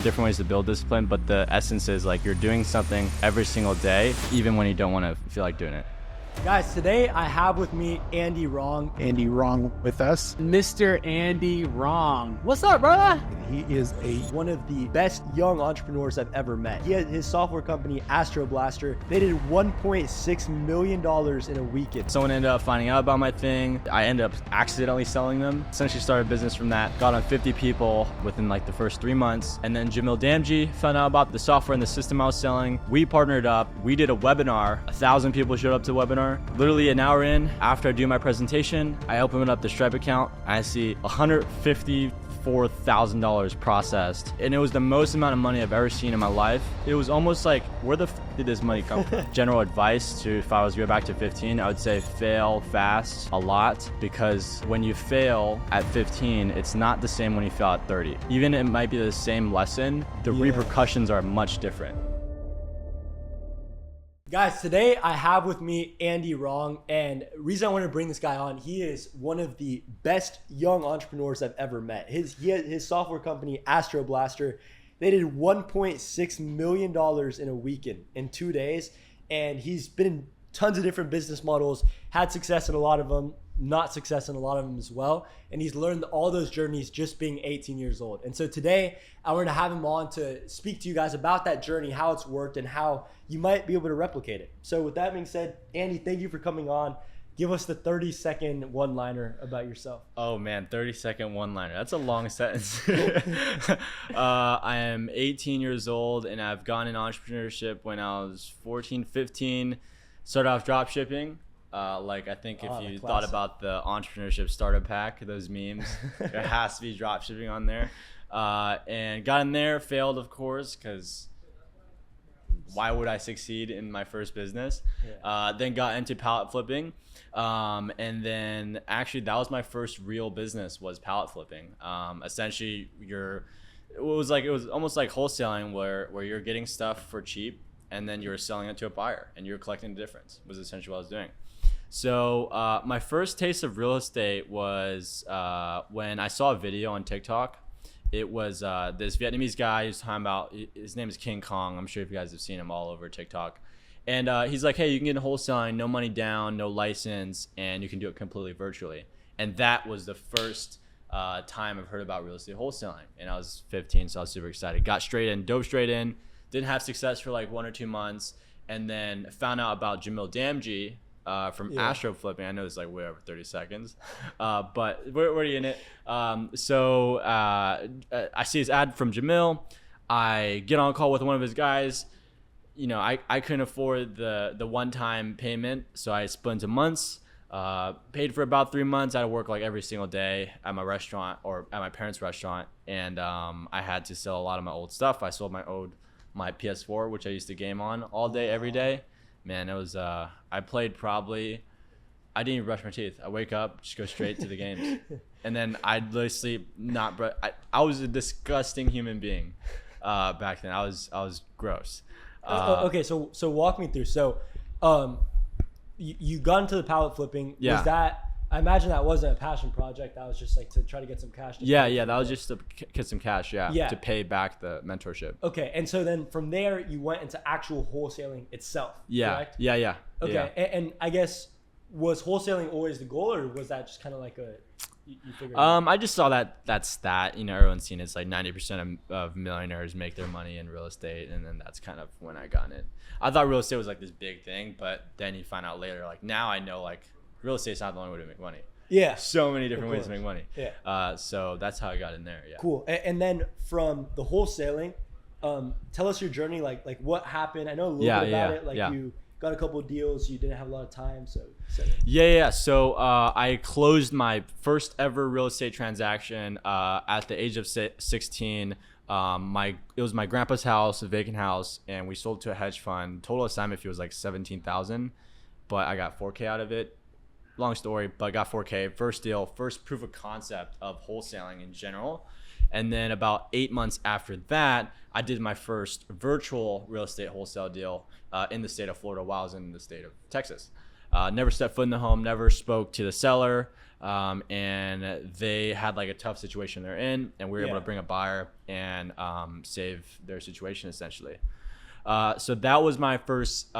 Different ways to build discipline, but the essence is like you're doing something every single day, even when you don't want to feel like doing it. Guys, today I have with me Andy Wrong. Andy Wrong with us. Mr. Andy Wrong. What's up, brother? He is One of the best young entrepreneurs I've ever met. He had his software company, Astro Blaster. They did $1.6 million in a weekend. Someone ended up finding out about my thing. I ended up accidentally selling them. Essentially started a business from that. Got on 50 people within like the first 3 months. And then Jamil Damji found out about the software and the system I was selling. We partnered up. We did a webinar. 1,000 people showed up to the webinar. Literally an hour in, after I do my presentation, I open up the Stripe account. I see $154,000 processed. And it was the most amount of money I've ever seen in my life. It was almost like, where the did this money come from? General advice to, if I was to go back to 15, I would say fail fast a lot, because when you fail at 15, it's not the same when you fail at 30. Even it might be the same lesson, the repercussions are much different. Guys, today I have with me Andy Wrong, and the reason I want to bring this guy on, he is one of the best young entrepreneurs I've ever met. His software company, Astro Blaster, they did $1.6 million in a weekend in 2 days, and he's been in tons of different business models, had success in a lot of them, not success in a lot of them as well, and he's learned all those journeys just being 18 years old. And so today I wanted to have him on to speak to you guys about that journey, how it's worked, and how you might be able to replicate it. So with that being said, Andy, thank you for coming on. Give us the 30-second one-liner about yourself. Oh man, 30-second one-liner. That's a long sentence. I am 18 years old and I've gone in entrepreneurship when I was 14, 15. Started off drop shipping. Like I think if you thought about the entrepreneurship starter pack, those memes, there has to be drop shipping on there. And got in there, failed of course, because why would I succeed in my first business? Then got into pallet flipping. And then actually that was my first real business, was pallet flipping. Essentially it was almost like wholesaling where you're getting stuff for cheap and then you're selling it to a buyer and you're collecting the difference, was essentially what I was doing. So my first taste of real estate was when I saw a video on TikTok. It was this Vietnamese guy who's talking about, his name is King Kong. I'm sure if you guys have seen him all over TikTok. And he's like, hey, you can get into wholesaling, no money down, no license, and you can do it completely virtually. And that was the first time I've heard about real estate wholesaling. And I was 15, so I was super excited. Dove straight in, didn't have success for like 1 or 2 months, and then found out about Jamil Damji from Astro Flipping. I know it's like way over 30 seconds, but we're already in it. So I see his ad from Jamil. I get on a call with one of his guys. You know, I couldn't afford the one-time payment, so I split into months. Paid for about 3 months. I had to work like every single day at my restaurant or at my parents' restaurant, and I had to sell a lot of my old stuff. I sold my PS4, which I used to game on all day, every day. Man, it was I played probably, I didn't even brush my teeth. I wake up, just go straight to the games, and then I'd literally sleep. I was a disgusting human being back then. I was gross. Okay, so walk me through. So you got into the pallet flipping. Yeah. Was that, I imagine that wasn't a passion project. That was just like to try to get some cash. Yeah, that was just to get some cash, Yeah. to pay back the mentorship. Okay, and so then from there you went into actual wholesaling itself. Yeah, correct? yeah. Okay, Yeah. and I guess, was wholesaling always the goal, or was that just kind of like you figured? I just saw that stat. You know, everyone's seen it. It's like 90% of millionaires make their money in real estate, and then that's kind of when I got it. I thought real estate was like this big thing, but then you find out later, like now I know like real estate's not the only way to make money. Yeah. So many different ways to make money. Yeah. So that's how I got in there. Yeah. Cool. And then from the wholesaling, tell us your journey. Like what happened? I know a little bit about it. Like you got a couple of deals. You didn't have a lot of time, so. Yeah. So I closed my first ever real estate transaction at the age of 16. It was my grandpa's house, a vacant house, and we sold to a hedge fund. Total assignment fee was like $17,000, but I got 4K out of it. Long story, but I got 4K. First deal, first proof of concept of wholesaling in general. And then about 8 months after that, I did my first virtual real estate wholesale deal in the state of Florida while I was in the state of Texas. never stepped foot in the home, never spoke to the seller. And they had like a tough situation they're in, and we were able to bring a buyer and save their situation essentially. So that was my first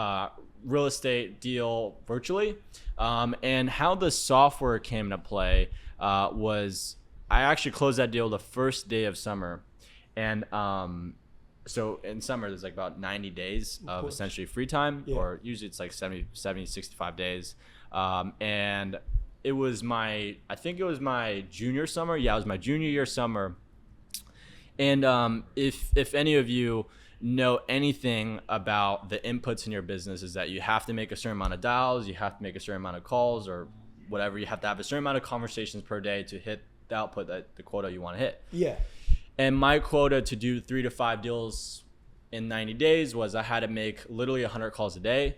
real estate deal virtually. And how the software came into play was I actually closed that deal the first day of summer. And so in summer, there's like about 90 days of essentially free time, or usually it's like 70, 65 days. And it was I think it was my junior summer. Yeah, it was my junior year summer. And if any of you know anything about the inputs in your business, is that you have to make a certain amount of dials, you have to make a certain amount of calls or whatever. You have to have a certain amount of conversations per day to hit the output, that the quota you want to hit. Yeah. And my quota to do 3 to 5 deals in 90 days was I had to make literally 100 calls a day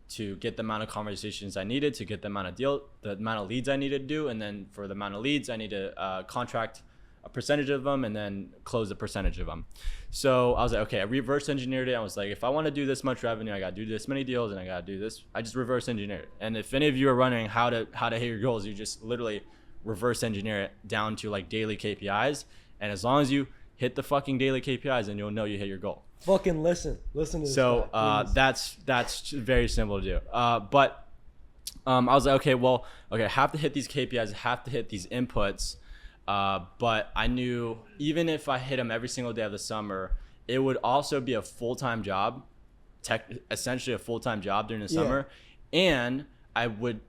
to get the amount of conversations I needed, to get the amount of leads I needed to do. And then for the amount of leads, I need to contract a percentage of them and then close a percentage of them. So I was like, okay, I reverse engineered it. I was like, if I want to do this much revenue, I got to do this many deals and I got to do this. I just reverse engineered it. And if any of you are wondering how to hit your goals, you just literally reverse engineer it down to like daily KPIs. And as long as you hit the fucking daily KPIs, then you'll know you hit your goal. Fucking listen to this. So that's very simple to do. But I was like, okay, I have to hit these KPIs, I have to hit these inputs. But I knew even if I hit them every single day of the summer, it would also be a full-time job, essentially a full-time job during the summer. And I would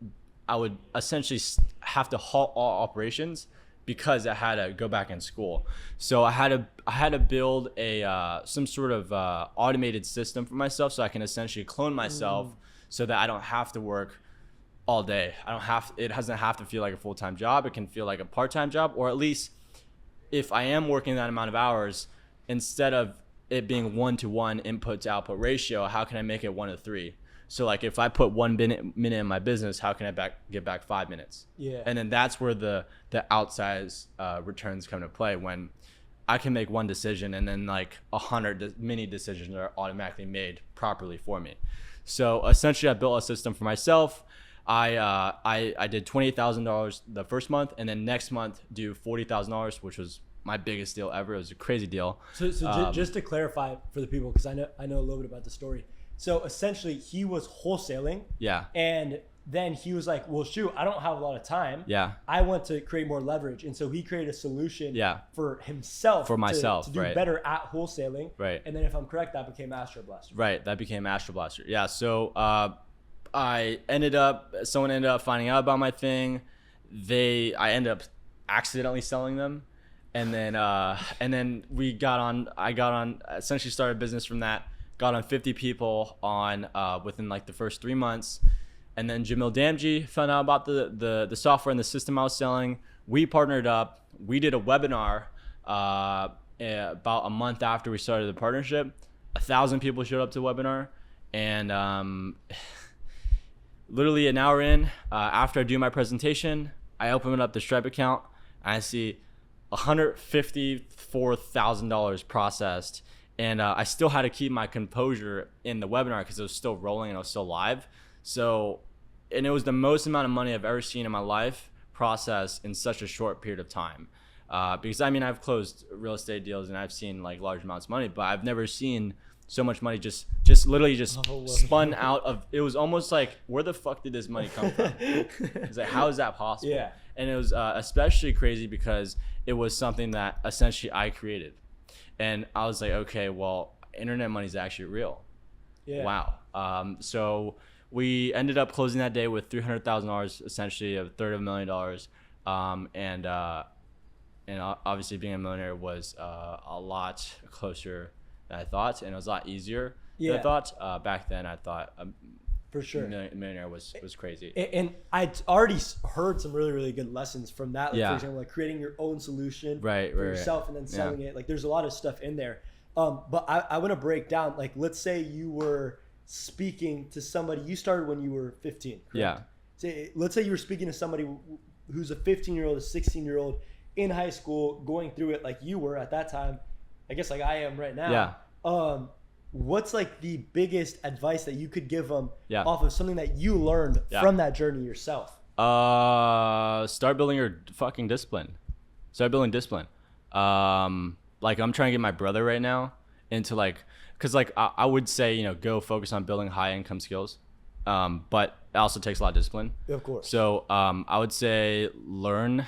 essentially have to halt all operations because I had to go back in school. So I had to build some sort of automated system for myself so I can essentially clone myself so that I don't have to work all day. It doesn't have to feel like a full-time job. It can feel like a part-time job, or at least if I am working that amount of hours, instead of it being 1-to-1 input to output ratio, how can I make it 1-to-3? So like if I put 1 minute in my business, how can I get back 5 minutes? Yeah. And then that's where the outsized returns come to play, when I can make one decision and then like 100 mini decisions are automatically made properly for me. So essentially I built a system for myself. I did $28,000 the first month, and then next month do $40,000, which was my biggest deal ever. It was a crazy deal. So just to clarify for the people, because I know a little bit about the story. So essentially, he was wholesaling. Yeah. And then he was like, well, shoot, I don't have a lot of time. Yeah. I want to create more leverage. And so he created a solution for himself. For myself, to do better at wholesaling. Right. And then if I'm correct, that became Astro Blaster. Right. That became Astro Blaster. Yeah. So someone ended up finding out about my thing. I ended up accidentally selling them. And then I got on, essentially started a business from that. Got on 50 people within like the first 3 months. And then Jamil Damji found out about the software and the system I was selling. We partnered up. We did a webinar about a month after we started the partnership. 1,000 people showed up to the webinar. And literally an hour in, after I do my presentation, I open up the Stripe account and I see $154,000 processed. And I still had to keep my composure in the webinar because it was still rolling and it was still live. So, and it was the most amount of money I've ever seen in my life processed in such a short period of time. Because I mean, I've closed real estate deals and I've seen like large amounts of money, but I've never seen so much money just literally spun out of. It was almost like, where the fuck did this money come from? It's like, how is that possible? Yeah. And it was especially crazy because it was something that essentially I created. And I was like, okay, well, internet money is actually real. Yeah. Wow. So we ended up closing that day with $300,000, essentially $350,000. And obviously being a millionaire was a lot closer than I thought, and it was a lot easier than I thought. Back then, I thought for sure millionaire was crazy. And I'd already heard some really, really good lessons from that. Like, for example, like creating your own solution for yourself and then selling it. Like there's a lot of stuff in there. But I want to break down, like, let's say you were speaking to somebody, you started when you were 15, correct? Yeah. Let's say you were speaking to somebody who's a 15-year-old, a 16-year-old in high school, going through it like you were at that time, I guess like I am right now. Yeah. what's like the biggest advice that you could give them Yeah. off of something that you learned from that journey yourself? Start building your fucking discipline. Start building discipline. Like I'm trying to get my brother right now into like, cause like I would say, you know, go focus on building high income skills. But it also takes a lot of discipline. Of course. So, I would say learn.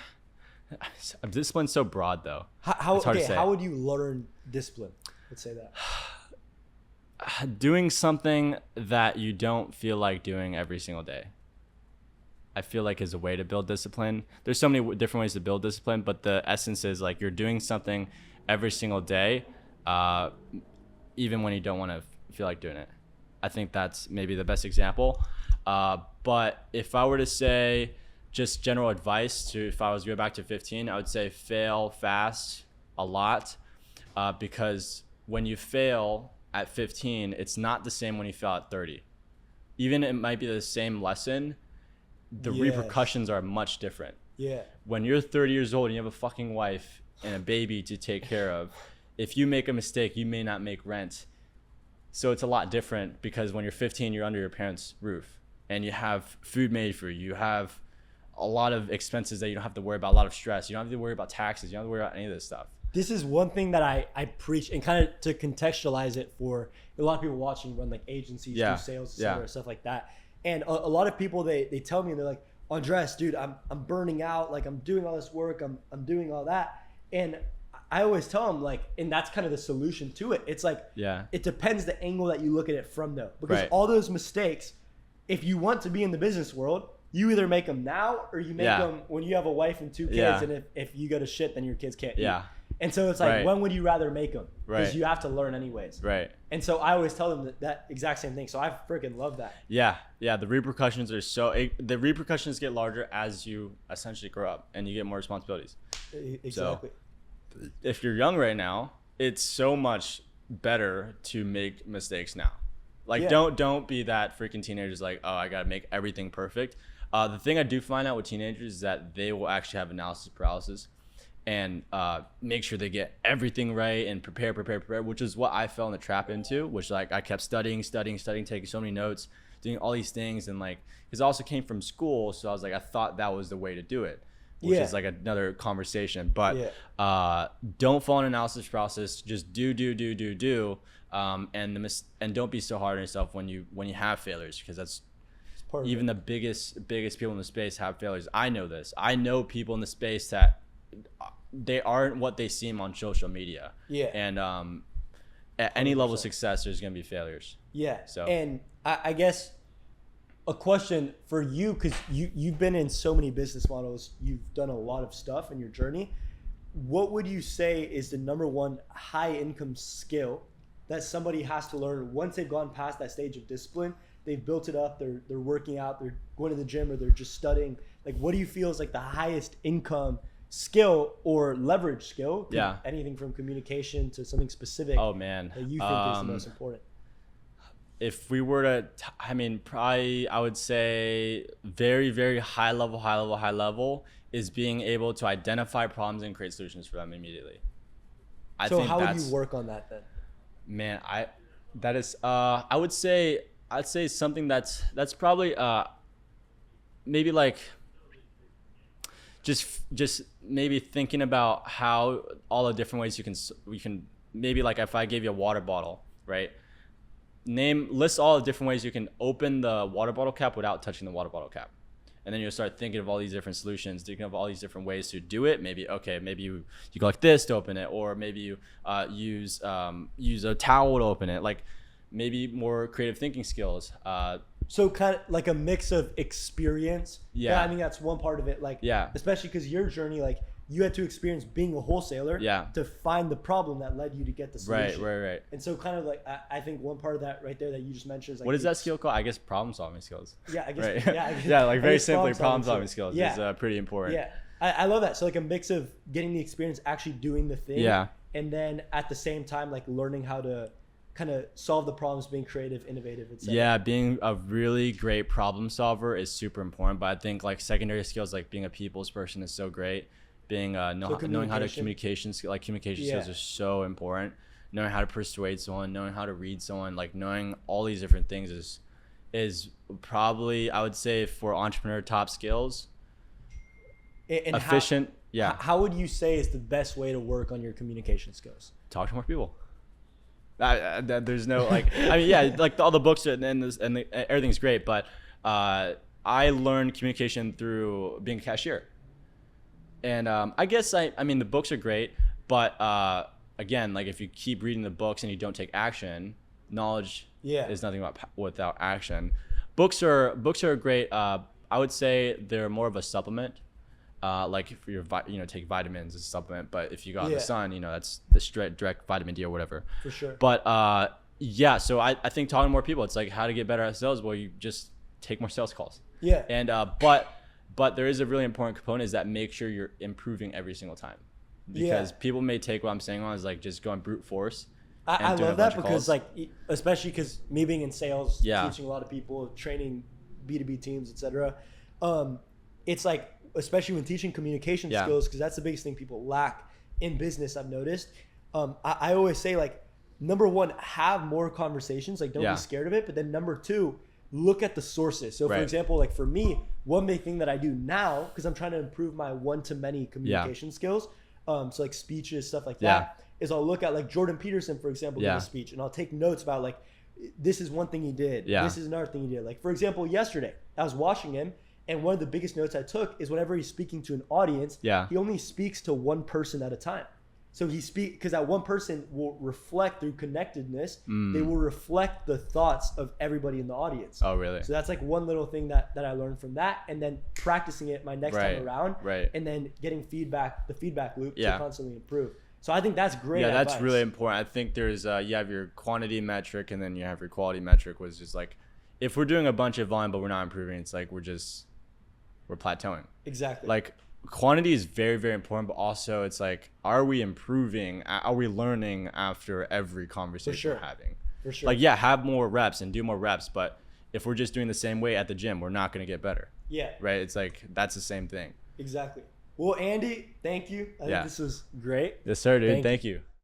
Discipline's so broad though. How It's hard to say. how would you learn discipline? Let's say that. Doing something that you don't feel like doing every single day, I feel like is a way to build discipline. There's so many different ways to build discipline, but the essence is like you're doing something every single day, even when you don't want to feel like doing it. I think that's maybe the best example. But if I were to say just general advice to, if I was to go back to 15, I would say fail fast a lot, because when you fail at 15, it's not the same when you fail at 30. Even it might be the same lesson, the repercussions are much different. Yeah. When you're 30 years old and you have a fucking wife and a baby to take care of, if you make a mistake, you may not make rent. So it's a lot different because when you're 15, you're under your parents' roof and you have food made for you. You have a lot of expenses that you don't have to worry about, a lot of stress. You don't have to worry about taxes. You don't have to worry about any of this stuff. This is one thing that I preach, and kind of to contextualize it for a lot of people watching, run like agencies, do sales, etc., stuff like that. And a lot of people, they tell me, and they're like, Andres, dude, I'm burning out. Like I'm doing all this work. I'm doing all that. And I always tell them like, and that's kind of the solution to it. It's like, it depends the angle that you look at it from though, because all those mistakes, if you want to be in the business world, you either make them now or you make them when you have a wife and 2 kids. And if you go to shit, then your kids can't eat. And so it's like, when would you rather make them? Because you have to learn anyways. And so I always tell them that exact same thing. So I freaking love that. Yeah. The repercussions are the repercussions get larger as you essentially grow up and you get more responsibilities. Exactly. So if you're young right now, it's so much better to make mistakes now. Like don't be that freaking teenager's like, oh, I gotta make everything perfect. The thing I do find out with teenagers is that they will actually have analysis paralysis and make sure they get everything right and prepare, which is what I fell in the trap into, which like I kept studying, taking so many notes, doing all these things. And like, because I also came from school. So I was like, I thought that was the way to do it, which is like another conversation. But don't fall in analysis paralysis. Just do. And don't be so hard on yourself when you have failures, because that's even the biggest people in the space have failures. I know this. I know people in the space that they aren't what they seem on social media. And at any 100%. Level of success, there's gonna be failures. So and I guess a question for you, because you've been in so many business models, you've done a lot of stuff in your journey. What would you say is the number one high income skill that somebody has to learn once they've gone past that stage of discipline? They've built it up, they're working out, they're going to the gym, or they're just studying. Like, what do you feel is like the highest income skill or leverage skill? Anything from communication to something specific. Oh man, that you think is the most important. If we were to, probably I would say very, very high level is being able to identify problems and create solutions for them immediately. So how would you work on that then? Man, I'd say something that's probably maybe like just maybe thinking about how all the different ways we can maybe, like, if I gave you a water bottle, right? List all the different ways you can open the water bottle cap without touching the water bottle cap. And then you'll start thinking of all these different solutions, thinking of all these different ways to do it. Maybe you go like this to open it, or maybe you use a towel to open it. Like, maybe more creative thinking skills. So kind of like a mix of experience. I think that's one part of it. Like, especially because your journey, like, you had to experience being a wholesaler to find the problem that led you to get the solution. Right. And so kind of like, I think one part of that right there that you just mentioned is like, what is that skill called? I guess problem solving skills. I guess. Right. Like very simply, problem solving skills is pretty important. I love that. So like a mix of getting the experience, actually doing the thing. And then at the same time, like learning how to kind of solve the problems, being creative, innovative, etc. Being a really great problem solver is super important. But I think like secondary skills, like being a people's person, is so great. Being knowing how to communication skills are so important. knowing how to persuade someone, knowing how to read someone, like knowing all these different things is probably, I would say, for entrepreneur top skills. And Efficient. How would you say is the best way to work on your communication skills? Talk to more people. There's no like, I mean, yeah, like all the books and everything's great, but I learned communication through being a cashier. And I guess I mean the books are great, but again, like if you keep reading the books and you don't take action, knowledge is nothing without action. Books are great. I would say they're more of a supplement. Like for your take vitamins as a supplement, but if you go out in the sun, that's the direct vitamin D or whatever. For sure. But so I think talking to more people, it's like how to get better at sales. Well, you just take more sales calls. Yeah. And but there is a really important component is that make sure you're improving every single time, because people may take what I'm saying on as like just going brute force. I love that because like, especially because me being in sales, teaching a lot of people, training B2B teams, etc. It's like, especially when teaching communication skills, because that's the biggest thing people lack in business, I've noticed. I always say, like, number one, have more conversations, like don't be scared of it. But then number two, look at the sources. So for example, like for me, one big thing that I do now, because I'm trying to improve my one-to-many communication skills, so like speeches, stuff like that, is I'll look at like Jordan Peterson, for example, give a speech, and I'll take notes about like, this is one thing he did. This is another thing he did. Like for example, yesterday, I was watching him, and one of the biggest notes I took is whenever he's speaking to an audience, he only speaks to one person at a time. So because that one person will reflect through connectedness, they will reflect the thoughts of everybody in the audience. Oh, really? So that's like one little thing that I learned from that, and then practicing it my next time around, and then getting the feedback loop to constantly improve. So I think that's great advice. That's really important. I think there's you have your quantity metric and then you have your quality metric, was just like, if we're doing a bunch of volume but we're not improving, it's like we're plateauing. Exactly. Like quantity is very, very important, but also it's like, are we improving? Are we learning after every conversation we're having? For sure. Like, have more reps and do more reps, but if we're just doing the same way at the gym, we're not going to get better. Yeah. Right? It's like, that's the same thing. Exactly. Well, Andy, thank you. I think this was great. Yes, sir, dude. Thank you.